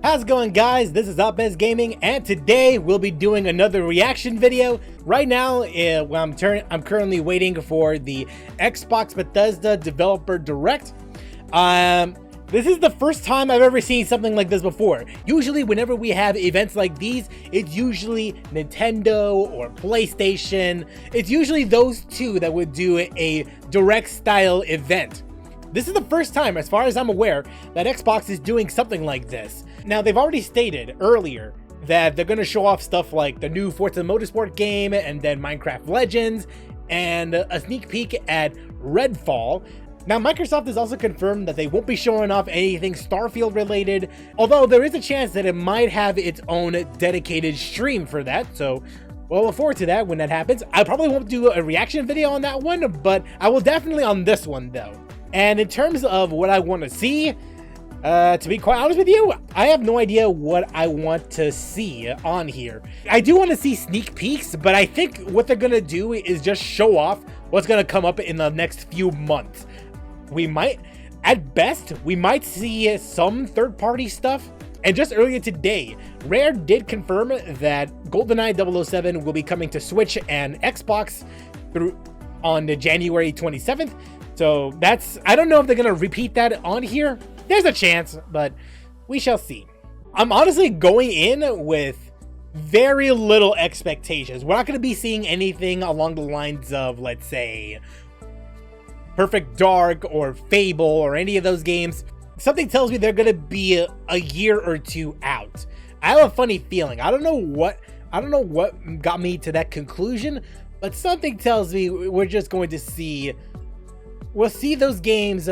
How's it going, guys? This is Up As Gaming, and today we'll be doing another reaction video. Right now, I'm currently waiting for the Xbox Bethesda Developer Direct. This is the first time I've ever seen something like this before. Usually, whenever we have events like these, it's usually Nintendo or PlayStation. It's usually those two that would do a direct-style event. This is the first time, as far as I'm aware, that Xbox is doing something like this. Now, they've already stated earlier that they're going to show off stuff like the new Forza Motorsport game, and then Minecraft Legends, and a sneak peek at Redfall. Now, Microsoft has also confirmed that they won't be showing off anything Starfield related, although there is a chance that it might have its own dedicated stream for that, so we'll look forward to that when that happens. I probably won't do a reaction video on that one, but I will definitely on this one, though. And in terms of what I want to see, to be quite honest with you, I have no idea what I want to see on here. I do want to see sneak peeks, but I think what they're going to do is just show off what's going to come up in the next few months. We might, at best, we might see some third-party stuff. And just earlier today, Rare did confirm that GoldenEye 007 will be coming to Switch and Xbox on January 27th. So that's, I don't know if they're going to repeat that on here. There's a chance, but we shall see. I'm honestly going in with very little expectations. We're not going to be seeing anything along the lines of, let's say, Perfect Dark or Fable or any of those games. Something tells me they're going to be a year or two out. I have a funny feeling. I don't know what got me to that conclusion, but something tells me we're just going to see, we'll see those games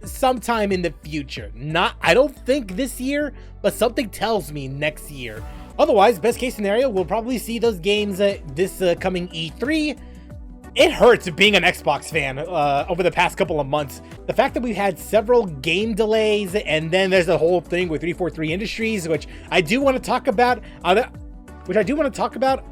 sometime in the future. I don't think this year, but something tells me next year. Otherwise, best case scenario, we'll probably see those games this coming E3. It hurts being an Xbox fan over the past couple of months. The fact that we've had several game delays, and then there's the whole thing with 343 Industries, which I do want to talk about. I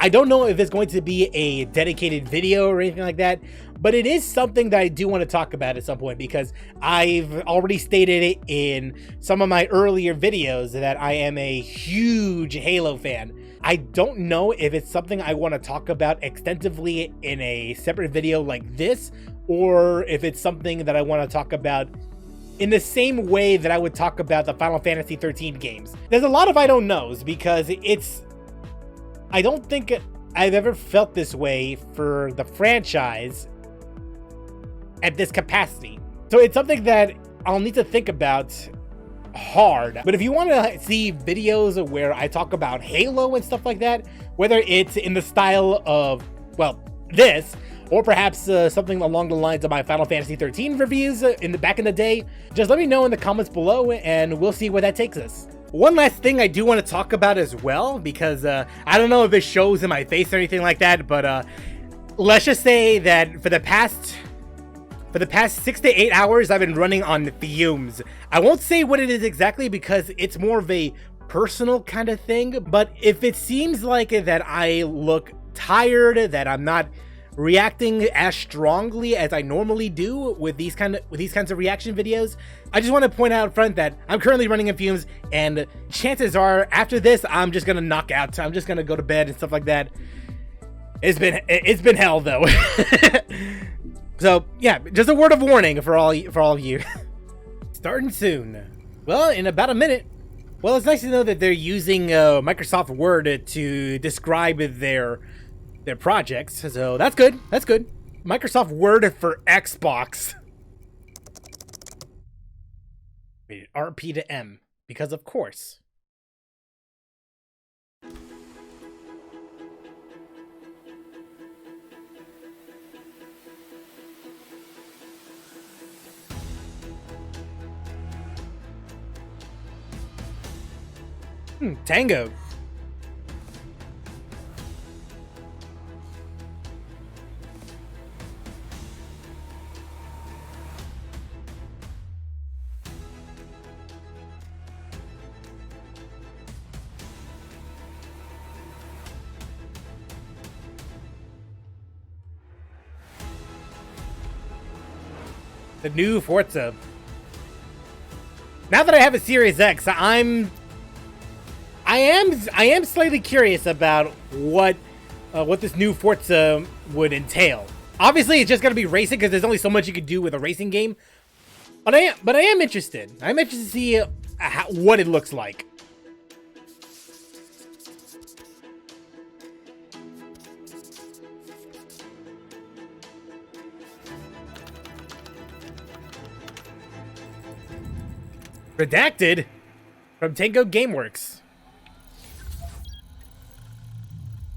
don't know if it's going to be a dedicated video or anything like that, but it is something that I do want to talk about at some point, because I've already stated it in some of my earlier videos that I am a huge Halo fan. I don't know if it's something I want to talk about extensively in a separate video like this, or if it's something that I want to talk about in the same way that I would talk about the Final Fantasy 13 games. There's a lot of I don't knows, because I don't think I've ever felt this way for the franchise at this capacity. So it's something that I'll need to think about hard. But if you want to see videos where I talk about Halo and stuff like that, whether it's in the style of, well, this, or perhaps something along the lines of my Final Fantasy 13 reviews back in the day, just let me know in the comments below, and we'll see where that takes us. One last thing I do want to talk about as well, because I don't know if it shows in my face or anything like that, but let's just say that for the past 6 to 8 hours, I've been running on fumes. I won't say what it is exactly, because it's more of a personal kind of thing, but if it seems like that I look tired, that I'm not reacting as strongly as I normally do with these kinds of reaction videos, I just want to point out up front that I'm currently running on fumes, and chances are after this I'm just gonna knock out. I'm just gonna go to bed and stuff like that. It's been hell though. So yeah, just a word of warning for all of you. Starting soon. Well, in about a minute. Well, it's nice to know that they're using Microsoft Word to describe their projects, so that's good. That's good. Microsoft Word for Xbox. Rated RP to M, because of course. Tango. The new Forza. Now that I have a Series X, I'm I am slightly curious about what this new Forza would entail. Obviously, it's just gonna be racing because there's only so much you can do with a racing game. But I am interested. I'm interested to see what it looks like. Redacted from Tango Gameworks.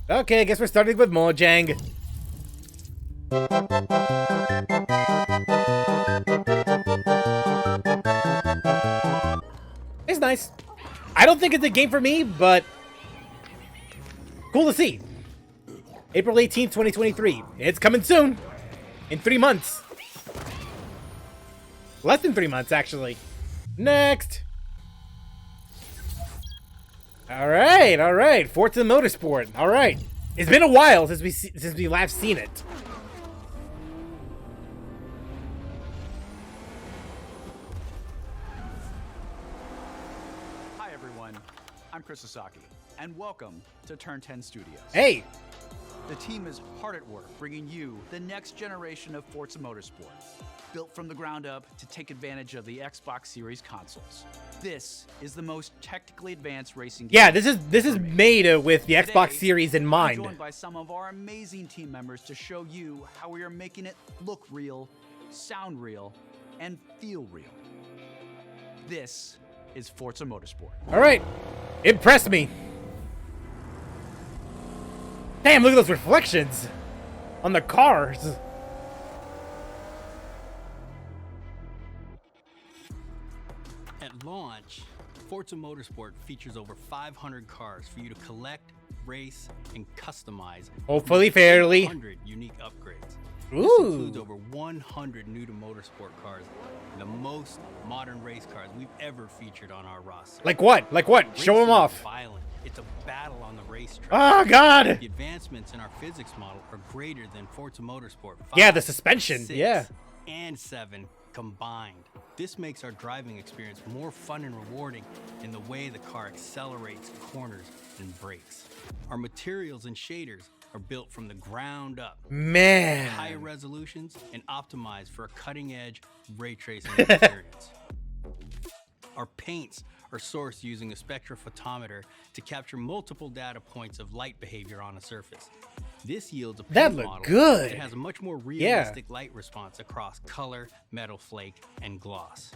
Okay, I guess we're starting with Mojang. It's nice. I don't think it's a game for me, but cool to see. April 18th, 2023. It's coming soon. In 3 months. Less than 3 months, actually. Next. All right. Forza Motorsport. All right. It's been a while since we last seen it. Hi everyone. I'm Chris Sasaki, and welcome to Turn 10 Studios. Hey. The team is hard at work bringing you the next generation of Forza Motorsport, built from the ground up to take advantage of the Xbox Series consoles. This is the most technically advanced racing game. Yeah, this is made with the Xbox Series in mind. I'm joined by some of our amazing team members to show you how we are making it look real, sound real, and feel real. This is Forza Motorsport. All right, impress me. Damn, look at those reflections on the cars. At launch, Forza Motorsport features over 500 cars for you to collect, race, and customize. Hopefully fairly. 100 unique upgrades. Ooh. This includes over 100 new to motorsport cars, the most modern race cars we've ever featured on our roster. Like what? Like what? Show them off. Violent. It's a battle on the racetrack. Oh God! The advancements in our physics model are greater than Forza Motorsport 5, Yeah, the suspension. 6, Yeah. and 7 combined. This makes our driving experience more fun and rewarding in the way the car accelerates, corners, and brakes. Our materials and shaders are built from the ground up. Man. Higher resolutions and optimized for a cutting-edge ray tracing experience. Our paints are sourced using a spectrophotometer to capture multiple data points of light behavior on a surface. This yields a paint model that has a much more realistic light response across color, metal flake, and gloss.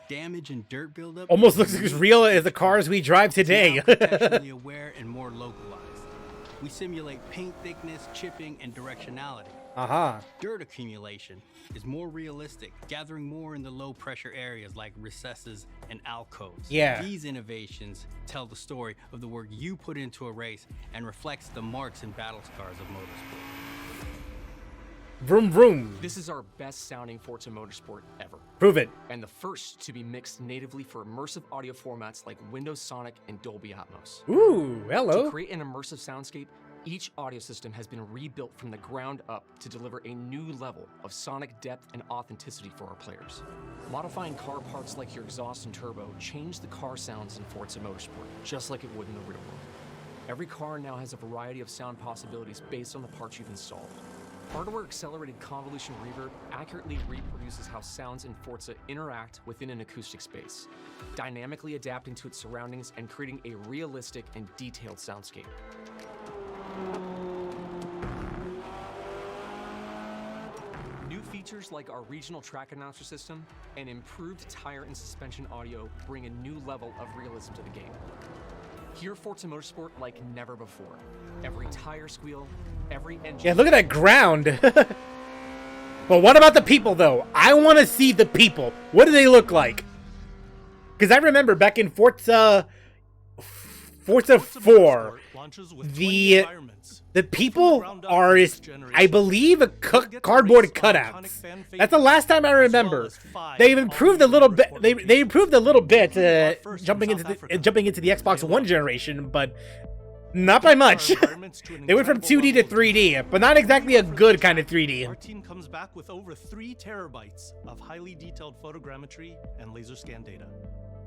Damage and dirt buildup almost looks as real as the cars we drive today. contextually aware and more localized. We simulate paint thickness, chipping, and directionality. Dirt accumulation is more realistic, gathering more in the low-pressure areas like recesses and alcoves. Yeah. These innovations tell the story of the work you put into a race and reflects the marks and battle scars of motorsport. Vroom vroom. This is our best sounding Forza Motorsport ever. Prove it. And the first to be mixed natively for immersive audio formats like Windows Sonic and Dolby Atmos. Ooh, hello. To create an immersive soundscape, each audio system has been rebuilt from the ground up to deliver a new level of sonic depth and authenticity for our players. Modifying car parts like your exhaust and turbo change the car sounds in Forza Motorsport, just like it would in the real world. Every car now has a variety of sound possibilities based on the parts you've installed. Hardware-accelerated convolution reverb accurately reproduces how sounds in Forza interact within an acoustic space, dynamically adapting to its surroundings and creating a realistic and detailed soundscape. New features like our regional track announcer system and improved tire and suspension audio bring a new level of realism to the game. Hear Forza Motorsport like never before. Every tire squeal, every engine... Yeah, look at that ground. But what about the people, though? I want to see the people. What do they look like? Because I remember back in Forza 4, the people are, I believe, cardboard cutouts. That's the last time I remember. They've improved a little bit. They improved a little bit, jumping into the Xbox One generation, but not by much. They went from 2D to 3D, but not exactly a good kind of 3D. Our team comes back with over 3 terabytes of highly detailed photogrammetry and laser scan data.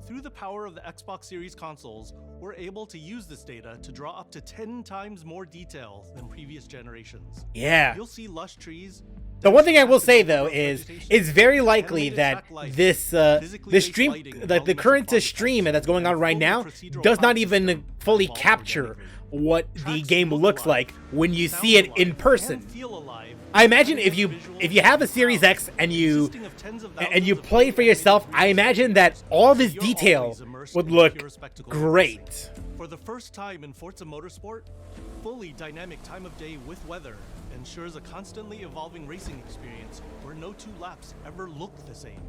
Through the power of the Xbox Series consoles, we're able to use this data to draw up to 10 times more detail than previous generations. Yeah. You'll see lush trees. The one thing I will say though is it's very likely that this stream, like the current stream that's going on right now, does not even fully capture what the game looks like when you see it in person. I imagine if you have a Series X and you play for yourself, I imagine that all this detail would look great. For the first time in Forza Motorsport, fully dynamic time of day with weather ensures a constantly evolving racing experience where no two laps ever look the same.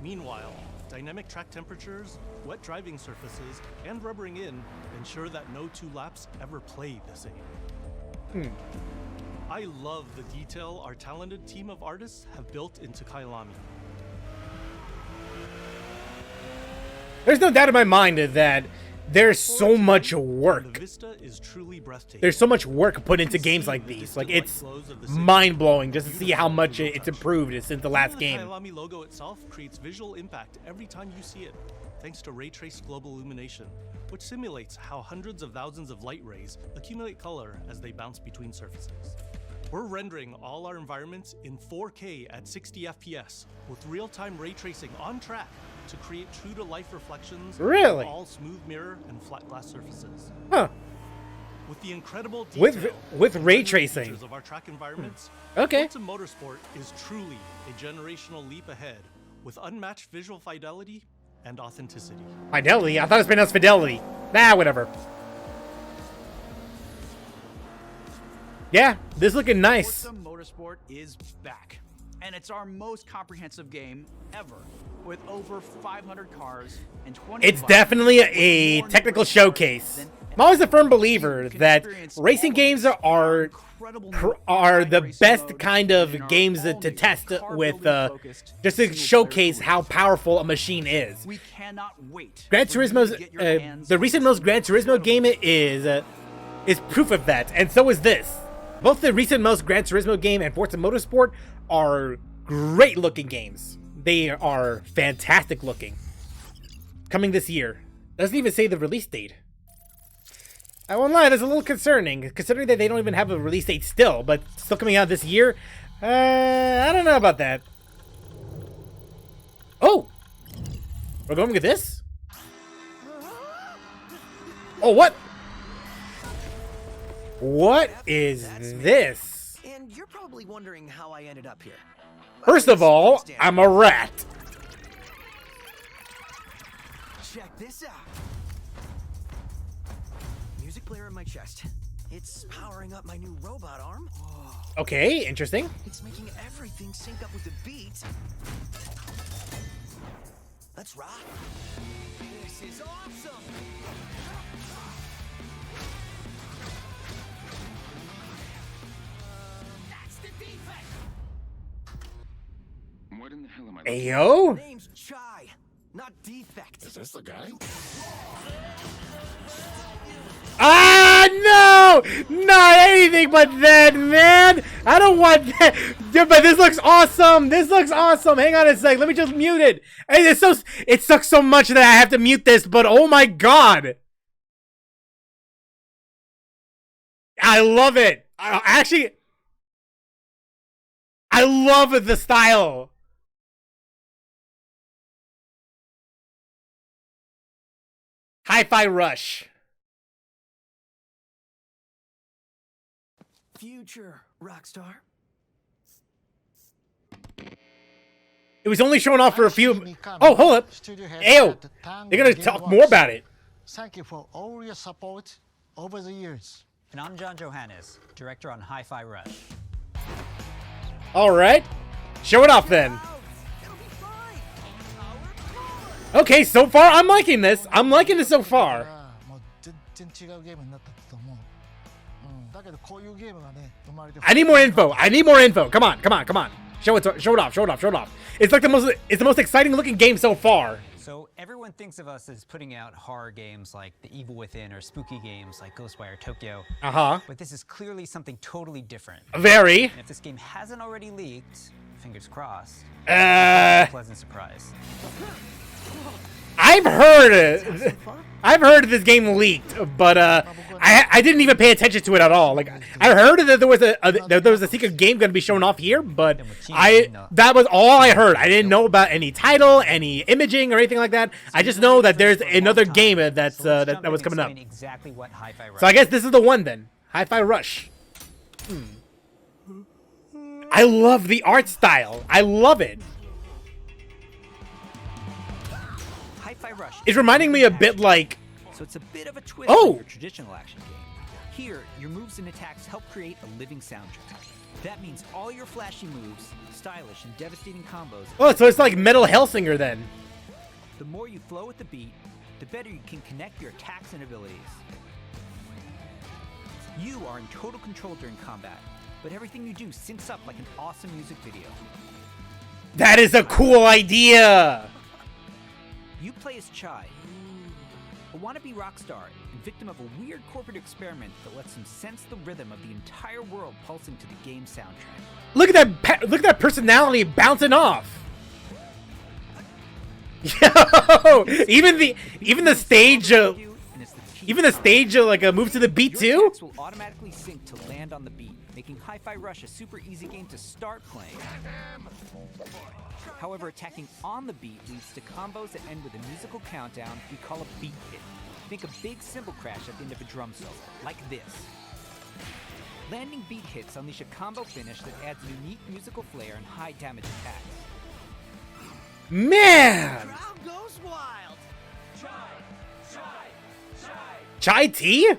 Meanwhile, dynamic track temperatures, wet driving surfaces, and rubbering in ensure that no two laps ever play the same. I love the detail our talented team of artists have built into Kailami. There's no doubt in my mind that there's so much work. The vista is truly breathtaking. There's so much work put into games like these. Like, it's mind-blowing just to see how much it's improved since the last game. The Kailami logo itself creates visual impact every time you see it, thanks to ray traced global illumination, which simulates how hundreds of thousands of light rays accumulate color as they bounce between surfaces. We're rendering all our environments in 4K at 60 FPS with real-time ray tracing on track to create true-to-life reflections Really? of all smooth mirror and flat glass surfaces. Huh. With the incredible detail with ray and tracing features of our track environments, Okay. Forza Motorsport is truly a generational leap ahead with unmatched visual fidelity and authenticity. Fidelity? I thought it was pronounced fidelity. Nah, whatever. Yeah, this is looking nice. Forza Motorsport is back, and it's our most comprehensive game ever, with over 500 cars and 20. It's definitely a technical showcase. I'm always a firm believer that racing games are the best kind of games to test with, just to showcase how powerful a machine is. We cannot wait. Gran Turismo's the recent most Gran Turismo game is proof of that, and so is this. Both the recent most Gran Turismo game and Forza Motorsport are great looking games. They are fantastic looking. Coming this year. Doesn't even say the release date. I won't lie, that's a little concerning, considering that they don't even have a release date still, but still coming out this year. I don't know about that. Oh! We're going with this? Oh, what? What is this? And you're probably wondering how I ended up here. First of all, I'm a rat. Check this out. Music player in my chest. It's powering up my new robot arm. Whoa. Okay, interesting. It's making everything sync up with the beat. Let's rock. This is awesome. That's the defect. What in the hell am I? Ayo? Name's Chai, not defect. Is this the guy? Ah, no! Not anything but that, man! I don't want that! Dude, but this looks awesome! This looks awesome! Hang on a sec, let me just mute it! Hey, it sucks so much that I have to mute this, but oh my god! I love it! I love the style! Hi-Fi Rush. Future Rockstar. It was only showing off for a few. Oh, hold up. Ayo, they're gonna talk more about it. Thank you for all your support over the years. And I'm John Johannes, director on Hi-Fi Rush. All right, show it off then. Okay, so far I'm liking this. I'm liking it so far. I need more info. I need more info. Come on, come on, come on. Show it off. Show it off. Show it off. It's like the most exciting looking game so far. So everyone thinks of us as putting out horror games like The Evil Within or spooky games like Ghostwire Tokyo. But this is clearly something totally different. Very. And if this game hasn't already leaked, fingers crossed. I I've heard this game leaked, but I didn't even pay attention to it at all. Like I heard that there was a secret game going to be shown off here, but that was all I heard. I didn't know about any title, any imaging, or anything like that. I just know that there's another game that was coming up. So I guess this is the one then. Hi-Fi Rush. I love the art style. I love it. Hi-Fi Rush. It's reminding me a bit like. So it's a bit of a twist on your traditional action game. Here, your moves and attacks help create a living soundtrack. That means all your flashy moves, stylish and devastating combos. Oh, so it's like Metal Hellsinger then. The more you flow with the beat, the better you can connect your attacks and abilities. You are in total control during combat, but everything you do syncs up like an awesome music video. That is a cool idea! You play as Chai, a wannabe rock star and victim of a weird corporate experiment that lets him sense the rhythm of the entire world pulsing to the game soundtrack. Look at that personality bouncing off! Yo! Even the stage like moves to the beat too? Your attacks will automatically sync to land on the beat, making Hi-Fi Rush a super easy game to start playing. However, attacking on the beat leads to combos that end with a musical countdown we call a beat hit. Think a big cymbal crash at the end of a drum solo, like this. Landing beat hits unleash a combo finish that adds unique musical flair and high damage attacks. Man! Crowd goes wild! Chai tea?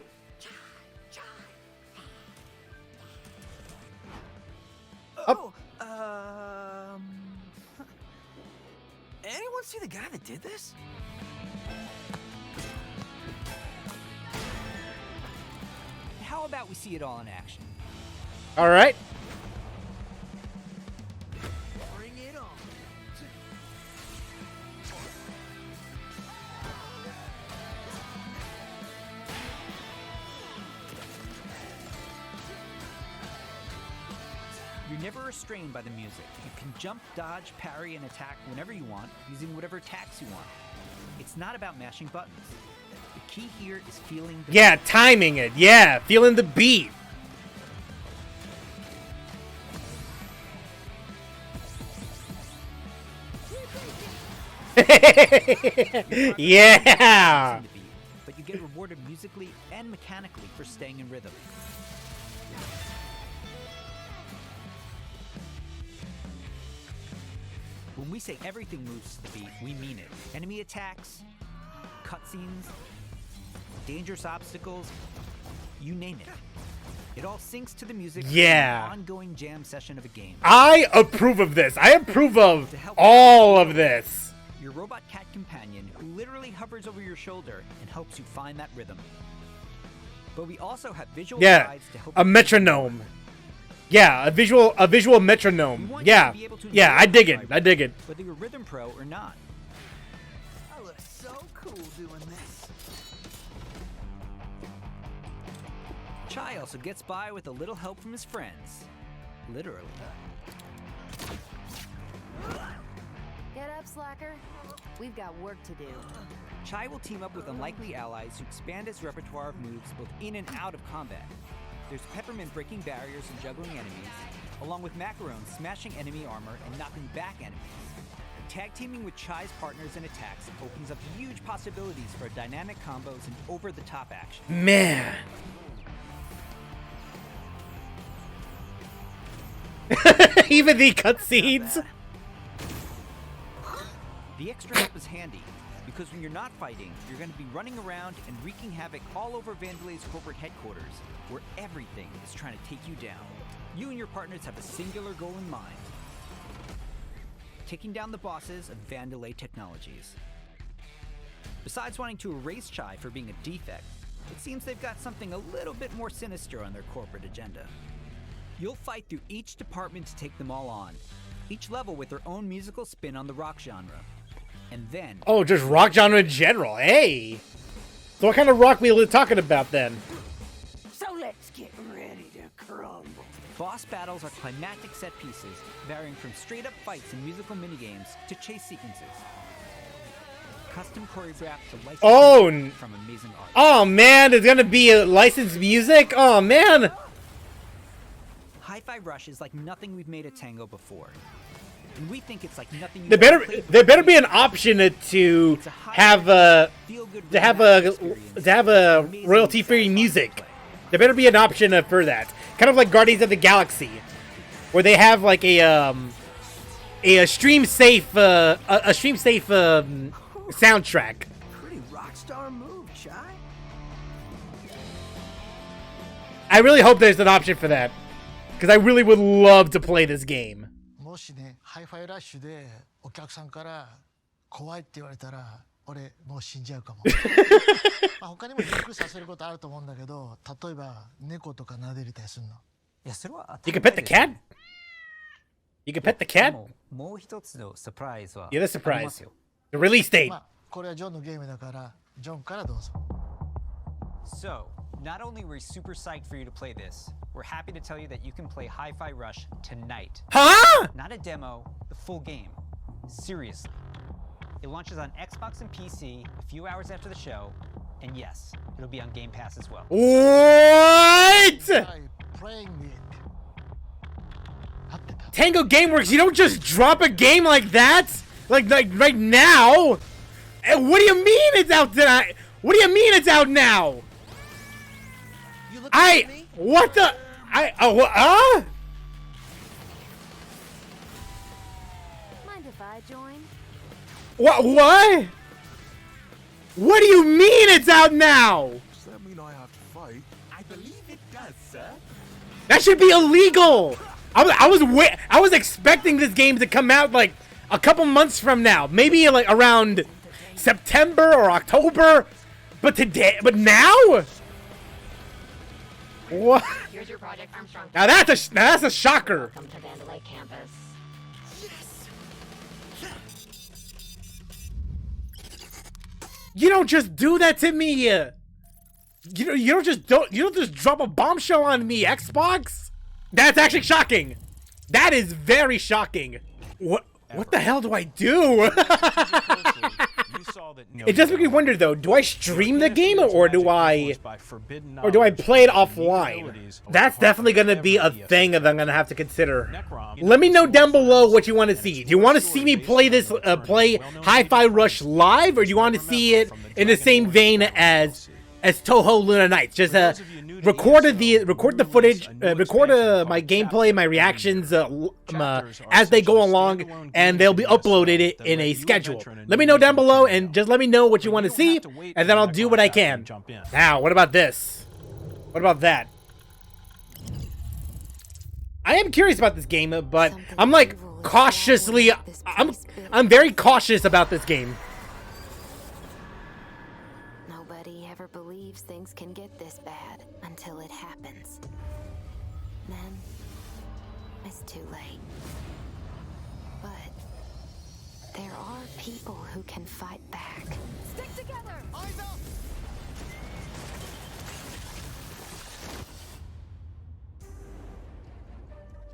Oh, anyone see the guy that did this? How about we see it all in action? All right. Bring it on. You're never restrained by the music. You can jump, dodge, parry, and attack whenever you want, using whatever attacks you want. It's not about mashing buttons. The key here is feeling the Yeah, timing it. Yeah, feeling the beat. Yeah. But you get rewarded musically and mechanically for staying in rhythm. When we say everything moves to the beat, we mean it. Enemy attacks, cutscenes, dangerous obstacles, you name it. It all syncs to the music. Yeah. An ongoing jam session of a game. I approve of this. I approve of all of this. Your robot cat companion who literally hovers over your shoulder and helps you find that rhythm. But we also have visual guides to help a metronome. Yeah, a visual metronome. Yeah, yeah, I dig it. I dig it. Whether you're rhythm pro or not. I look so cool doing this. Chai also gets by with a little help from his friends. Literally. Get up, slacker. We've got work to do. Chai will team up with unlikely allies to expand his repertoire of moves both in and out of combat. There's Peppermint breaking barriers and juggling enemies, along with Macaron smashing enemy armor and knocking back enemies. Tag teaming with Chai's partners and attacks opens up huge possibilities for dynamic combos and over-the-top action. Man. Even the cutscenes. The extra help is handy, because when you're not fighting, you're going to be running around and wreaking havoc all over Vandelay's corporate headquarters, where everything is trying to take you down. You and your partners have a singular goal in mind: taking down the bosses of Vandelay Technologies. Besides wanting to erase Chai for being a defect, it seems they've got something a little bit more sinister on their corporate agenda. You'll fight through each department to take them all on, each level with their own musical spin on the rock genre. And then... Oh, just rock genre in general. Hey! So what kind of rock we talking about then? So let's get ready to crumble. Boss battles are climactic set pieces, varying from straight-up fights and musical minigames to chase sequences. custom choreographed to license Oh, from amazing art. Oh man, there's gonna be a licensed music. Oh man. Hi-Fi Rush is like nothing we've made at Tango before. And we think it's like nothing There better be an option to have a royalty-free music. There better be an option for that. Kind of like Guardians of the Galaxy, where they have like a stream safe soundtrack. Pretty rock star move, Chai. I really hope there's an option for that, because I really would love to play this game. もしね、ハイファイラッシュでお客さんから怖いって言われたら、俺もう死んじゃうかも。まあ他にもびっくりさせることあると思うんだけど、例えば猫とか撫でれたりするの。いや、それは You can pet the cat? You can pet the cat? もう一つのサプライズは Yeah, the surprise. The release date. まあこれはジョンのゲームだから、ジョンからどうぞ。So, not only were we super psyched for you to play this, we're happy to tell you that you can play Hi-Fi Rush tonight. Huh? Not a demo, the full game. Seriously. It launches on Xbox and PC a few hours after the show, and yes, it'll be on Game Pass as well. What? Playing it. Tango Gameworks, you don't just drop a game like that? Like right now? And what do you mean it's out tonight? What do you mean it's out now? What the? Mind if I join? What? What do you mean it's out now? Does that mean I have to fight? I believe it does, sir. That should be illegal. I was expecting this game to come out like a couple months from now, maybe like around September or October, but now? What? Here's your Project Armstrong. Now that's a shocker. Welcome to Vandalay campus. You don't just do that to me. You don't just drop a bombshell on me, Xbox. That's actually shocking. That is very shocking. What the hell do I do? It does make me wonder though, do I stream the game or do I play it offline? That's definitely gonna be a thing that I'm gonna have to consider. Let me know down below what you want to see. Do you want to see me play this play Hi-Fi Rush live, or do you want to see it in the same vein as Touhou Luna Nights? Just record the footage, record my gameplay, my reactions as they go along, and they'll be uploaded in a schedule. Let me know down below, and just let me know what you want to see, and then I'll do what I can. Now, what about this? What about that? I am curious about this game, but I'm like cautiously. I'm very cautious about this game. Nobody ever believes things can get this bad until it happens. Then it's too late. But there are people who can fight back. Stick together! Eyes up!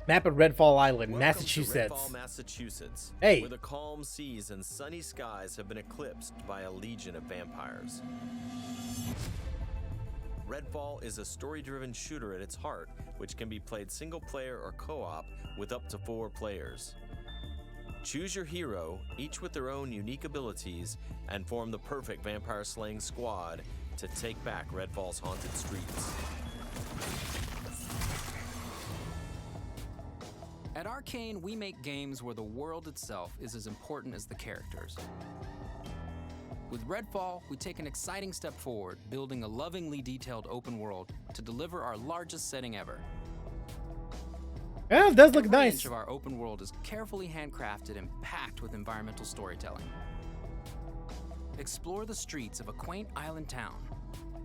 Map of Redfall Island, Massachusetts. Redfall, Massachusetts, hey. where the calm seas and sunny skies have been eclipsed by a legion of vampires. Redfall is a story-driven shooter at its heart, which can be played single-player or co-op with up to 4 players. Choose your hero, each with their own unique abilities, and form the perfect vampire-slaying squad to take back Redfall's haunted streets. At Arcane, we make games where the world itself is as important as the characters. With Redfall, we take an exciting step forward, building a lovingly detailed open world to deliver our largest setting ever. Yeah, it does look Every nice. inch of our open world is carefully handcrafted and packed with environmental storytelling. Explore the streets of a quaint island town,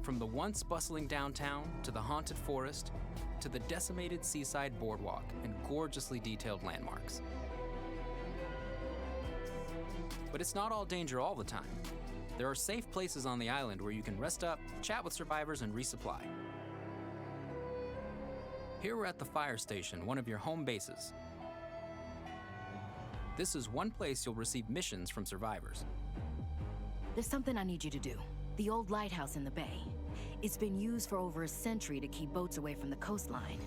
from the once bustling downtown to the haunted forest, to the decimated seaside boardwalk and gorgeously detailed landmarks. But it's not all danger all the time. There are safe places on the island where you can rest up, chat with survivors, and resupply. Here we're at the fire station, one of your home bases. This is one place you'll receive missions from survivors. There's something I need you to do. The old lighthouse in the bay. It's been used for over a century to keep boats away from the coastline.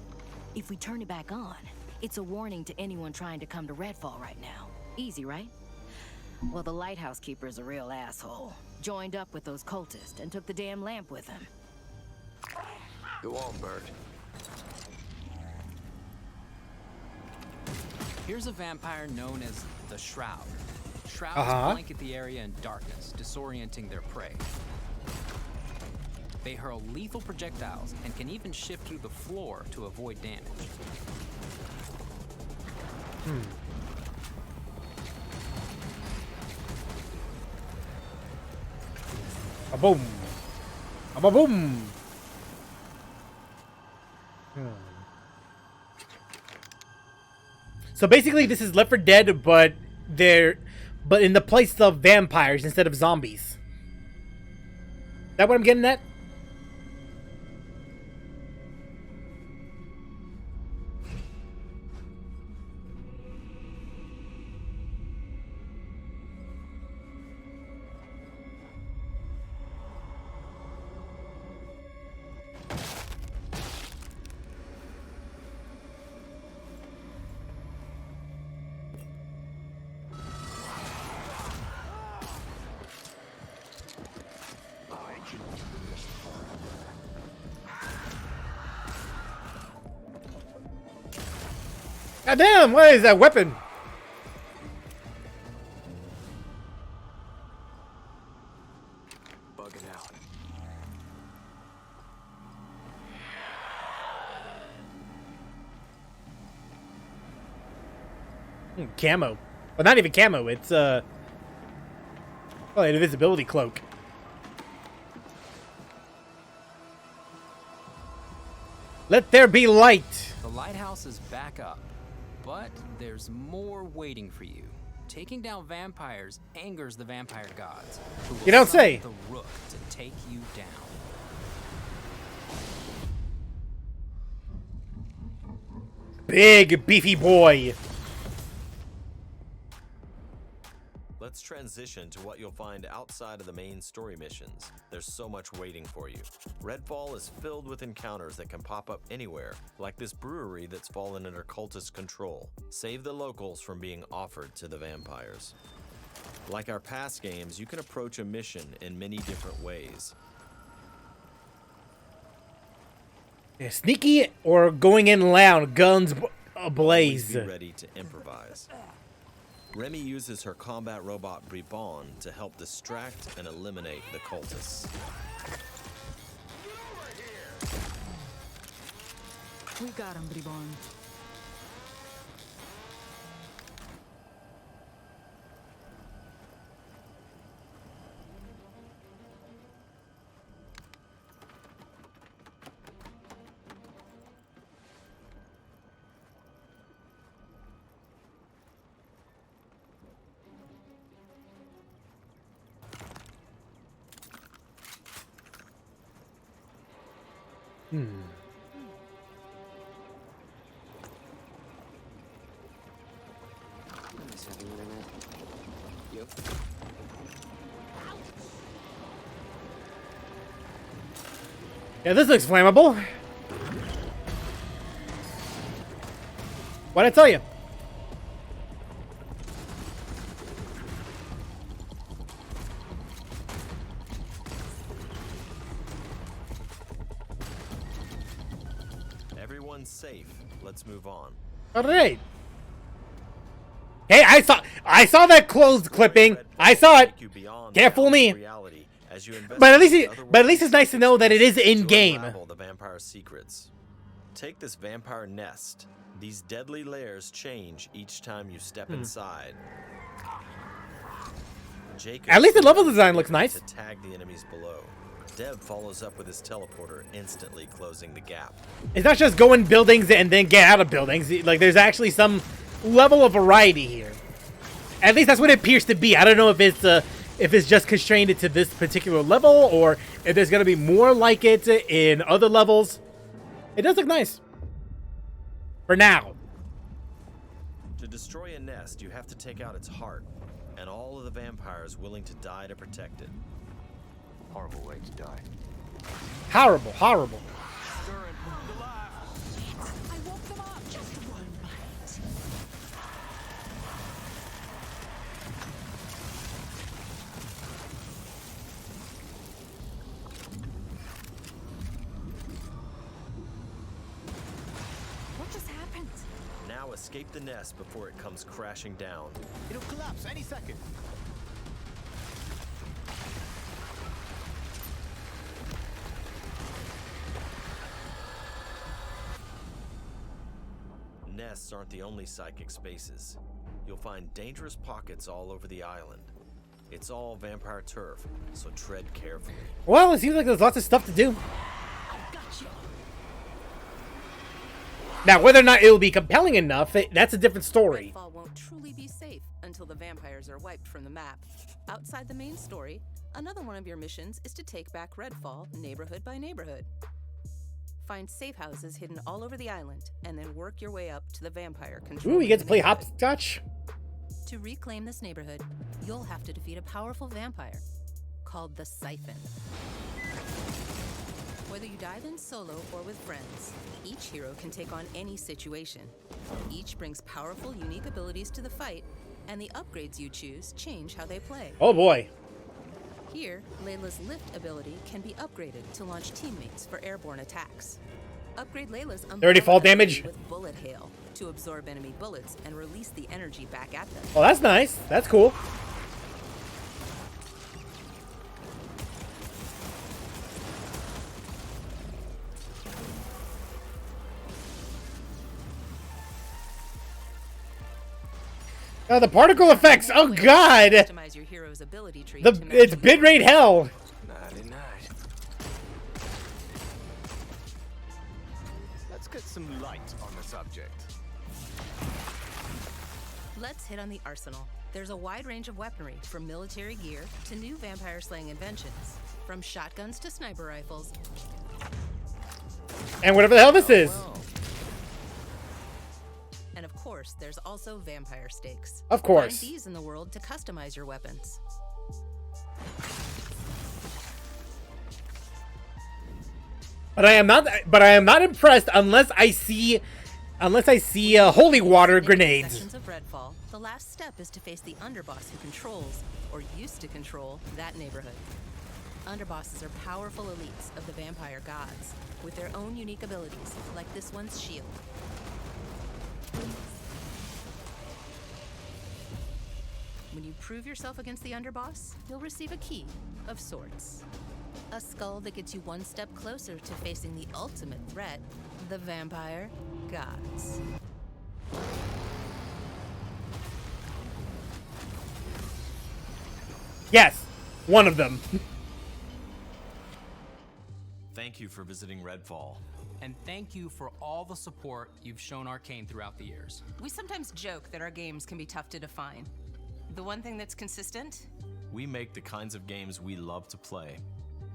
If we turn it back on, it's a warning to anyone trying to come to Redfall right now. Easy, right? Well, the lighthouse keeper's a real asshole. Joined up with those cultists and took the damn lamp with him. Go on, Bert. Here's a vampire known as the Shroud. Shrouds blanket the area in darkness, disorienting their prey. They hurl lethal projectiles and can even shift through the floor to avoid damage. A boom. A boom. So basically, this is Left 4 Dead, but in the place of vampires instead of zombies. Is that what I'm getting at? God damn, what is that weapon? Bugging out. Camo. Well, not even camo, it's an invisibility cloak. Let there be light. The lighthouse is back up, but there's more waiting for you. Taking down vampires angers the vampire gods, who will You don't say. summon the Rook to take you down. Big beefy boy. Let's transition to what you'll find outside of the main story missions. There's so much waiting for you. Redfall is filled with encounters that can pop up anywhere, like this brewery that's fallen under cultist control. Save the locals from being offered to the vampires. Like our past games, you can approach a mission in many different ways. Yeah, sneaky or going in loud, guns ablaze. Always be ready to improvise. Remy uses her combat robot Bribon to help distract and eliminate the cultists. We got him, Bribon. Yeah, this looks flammable. What'd I tell you? Everyone's safe. Let's move on. All right. Hey, I saw that closed clipping. I saw it. Can't fool me. But at least it's nice to know that it is in game. The vampire secrets. Take this vampire nest. These deadly layers change each time you step inside. Jacob At least the level design looks nice. To tag the enemies below. Dev follows up with his teleporter, instantly closing the gap. It's not just go in buildings and then get out of buildings. Like, there's actually some level of variety here. At least that's what it appears to be. I don't know if it's just constrained to this particular level, or if there's going to be more like it in other levels. It does look nice. For now. To destroy a nest, you have to take out its heart, and all of the vampires willing to die to protect it. Horrible way to die. Horrible, horrible. I woke them up. Just one bite. What just happened? Now escape the nest before it comes crashing down. It'll collapse any second. Nests aren't the only psychic spaces. You'll find dangerous pockets all over the island. It's all vampire turf, so tread carefully. Well, it seems like there's lots of stuff to do. Now, whether or not it will be compelling enough, that's a different story. Redfall won't truly be safe until the vampires are wiped from the map. Outside the main story, another one of your missions is to take back Redfall neighborhood by neighborhood. Find safe houses hidden all over the island, and then work your way up to the vampire control. Ooh, we get to play hopscotch. To reclaim this neighborhood, you'll have to defeat a powerful vampire called the Siphon. Whether you dive in solo or with friends, each hero can take on any situation. Each brings powerful, unique abilities to the fight, and the upgrades you choose change how they play. Oh boy. Here, Layla's lift ability can be upgraded to launch teammates for airborne attacks. Upgrade Layla's 30 fall damage with bullet hail to absorb enemy bullets and release the energy back at them. Oh, that's nice. That's cool. Oh, the particle effects. Oh god. Customize your hero's ability tree It's bitrate hell. Let's get some light on the subject. Let's hit on the arsenal. There's a wide range of weaponry, from military gear to new vampire-slaying inventions. From shotguns to sniper rifles. And whatever the hell this is. And of course, there's also vampire stakes. Of course. Find these in the world to customize your weapons. But I am not impressed unless I see holy water grenades. Sections of Redfall, the last step is to face the underboss who controls, or used to control, that neighborhood. Underbosses are powerful elites of the vampire gods, with their own unique abilities, like this one's shield. When you prove yourself against the underboss, you'll receive a key of sorts. A skull that gets you one step closer to facing the ultimate threat, the vampire gods. Yes, one of them. Thank you for visiting Redfall. And thank you for all the support you've shown Arcane throughout the years. We sometimes joke that our games can be tough to define. The one thing that's consistent? We make the kinds of games we love to play.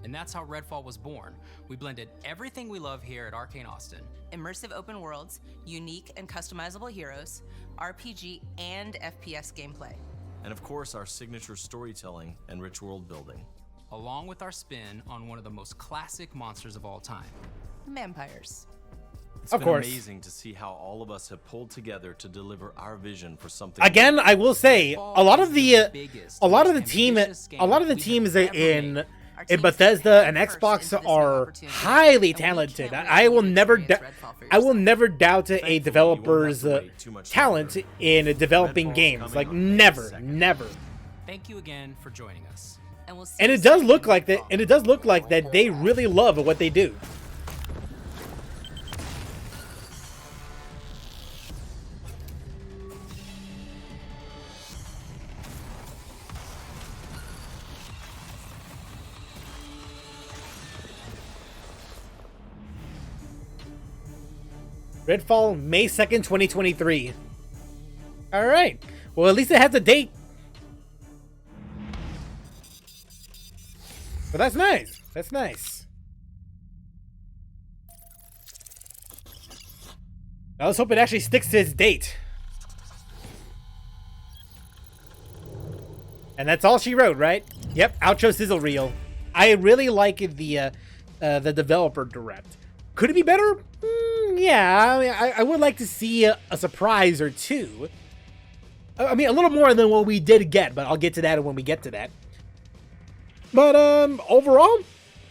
And that's how Redfall was born. We blended everything we love here at Arcane Austin. Immersive open worlds, unique and customizable heroes, RPG and FPS gameplay. And of course, our signature storytelling and rich world building. Along with our spin on one of the most classic monsters of all time. Vampires. It's Of been course. amazing to see how all of us have pulled together to deliver our vision for something. Again, I will say a lot of the teams in Bethesda and Xbox are highly talented. I will never doubt a developer's talent in developing games. Like never. Thank you again for joining us. And it does look like that. And it does look like that they really love what they do. Redfall, May 2nd, 2023. All right. Well, at least it has a date. But that's nice. That's nice. Now let's hope it actually sticks to its date. And that's all she wrote, right? Yep, outro sizzle reel. I really like the developer direct. Could it be better? Yeah, I mean, I would like to see a surprise or two. I mean, a little more than what we did get, but I'll get to that when we get to that. But overall,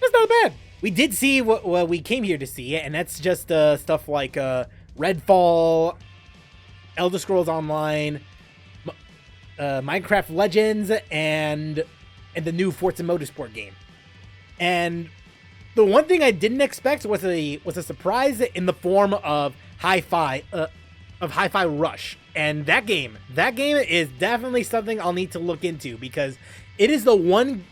it's not bad. We did see what we came here to see, and that's just stuff like Redfall, Elder Scrolls Online, Minecraft Legends, and the new Forza Motorsport game. And the one thing I didn't expect was a surprise in the form of Hi-Fi Rush. And that game is definitely something I'll need to look into, because it is the one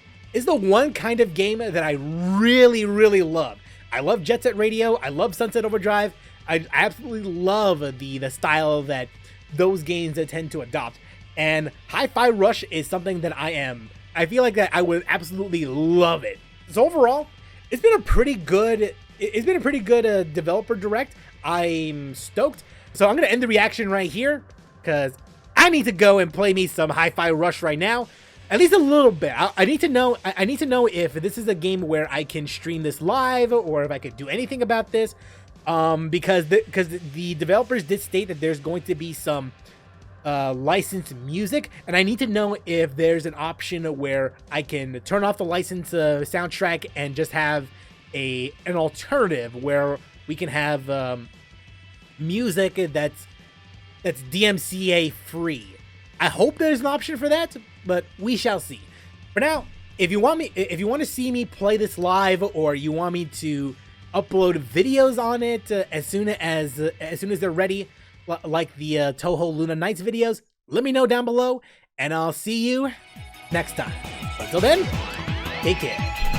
kind of game that I really, really love. I love Jet Set Radio. I love Sunset Overdrive. I absolutely love the style that those games tend to adopt. And Hi-Fi Rush is something that I feel like that I would absolutely love it. So overall, it's been a pretty good developer direct. I'm stoked. So I'm going to end the reaction right here, because I need to go and play me some Hi-Fi Rush right now. At least a little bit. I need to know if this is a game where I can stream this live, or if I could do anything about this. Because the developers did state that there's going to be some licensed music, and I need to know if there's an option where I can turn off the licensed soundtrack and just have an alternative where we can have music that's DMCA free. I hope there's an option for that, but we shall see. For now, if you want to see me play this live, or you want me to upload videos on it as soon as they're ready, like the Toho Luna Nights videos, let me know down below, and I'll see you next time. Until then, take care.